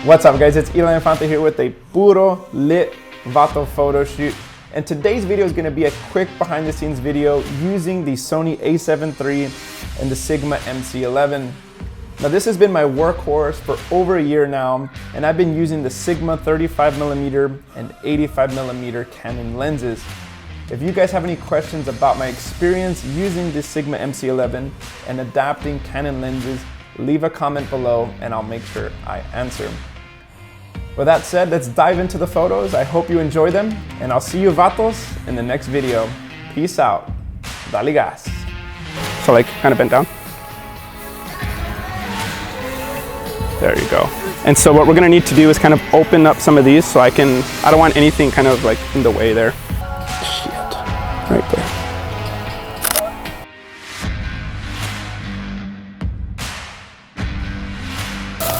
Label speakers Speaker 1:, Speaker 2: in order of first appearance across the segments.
Speaker 1: What's up guys, it's Infante here with a puro lit vato photo shoot. And today's video is gonna be a quick behind the scenes video using the Sony A7iii and the Sigma MC-11. Now this has been my workhorse for over a year now, and I've been using the Sigma 35mm and 85mm Canon lenses. If you guys have any questions about my experience using the Sigma MC-11 and adapting Canon lenses, leave a comment below and I'll make sure I answer. With that said, let's dive into the photos. I hope you enjoy them, and I'll see you vatos in the next video. Peace out. Dale gas.
Speaker 2: So like kind of bent down. There you go. And so what we're gonna need to do is kind of open up some of these so I don't want anything kind of like in the way there. Shit, right there.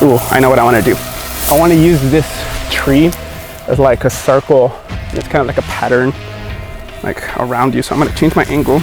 Speaker 2: Ooh, I know what I wanna do. I want to use this tree as like a circle. It's kind of like a pattern like around you. So I'm going to change my angle.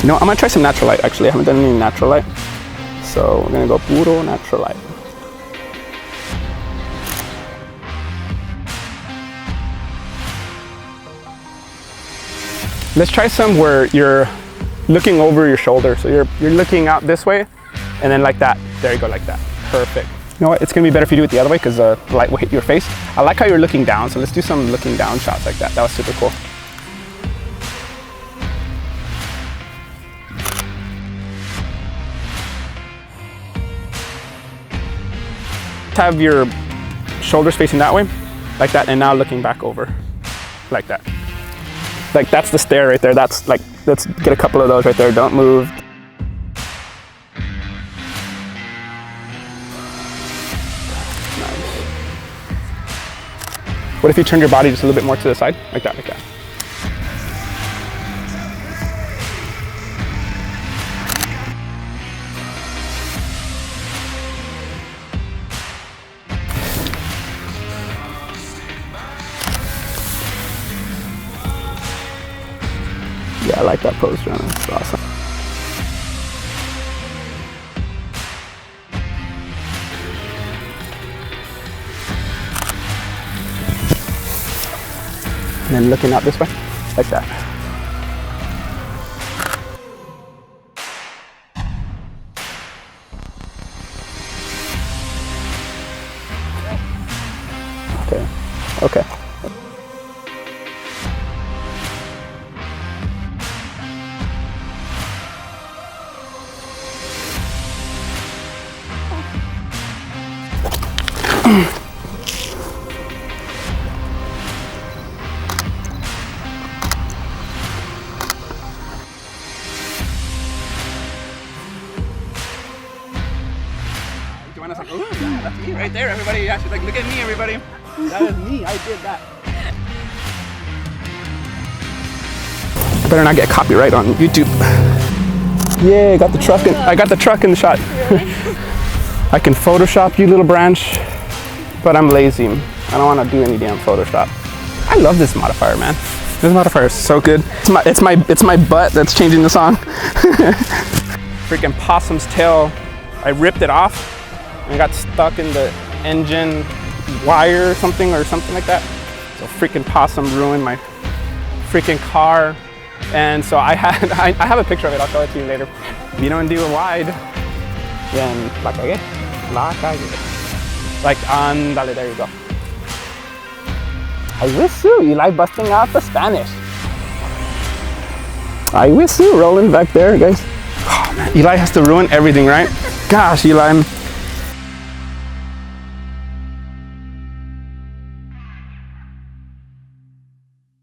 Speaker 2: You know, I'm gonna try some natural light actually. I haven't done any natural light. So we're gonna go puro natural light. Let's try some where you're looking over your shoulder. So you're looking out this way and then like that. There you go, like that. Perfect. You know what? It's gonna be better if you do it the other way because the light will hit your face. I like how you're looking down. So let's do some looking down shots like that. That was super cool. Have your shoulders facing that way, like that, and now looking back over, like that. Like that's the stare right there. That's like, let's get a couple of those right there. Don't move. Nice. What if you turn your body just a little bit more to the side, like that, like that. Yeah, I like that pose, John. It's awesome. And then looking out this way, like that. Okay, okay. Joanna's like, oh, yeah, that's me right there, everybody. Yeah, she's like, look at me, everybody. That is me. I did that. I better not get copyright on YouTube. Yeah, I got the truck. I got the truck in the shot. I can Photoshop you, little branch, but I'm lazy. I don't want to do any damn Photoshop. I love this modifier, man. This modifier is so good. It's my butt that's changing the song. Freaking possum's tail. I ripped it off and got stuck in the engine wire or something like that. So freaking possum ruined my freaking car. And so I have a picture of it. I'll show it to you later. You don't do a wide, then la cagué. Like, andale, there you go. I wish you like busting out the Spanish. I wish you rolling back there, guys. Oh man, Eli has to ruin everything, right? Gosh, Eli,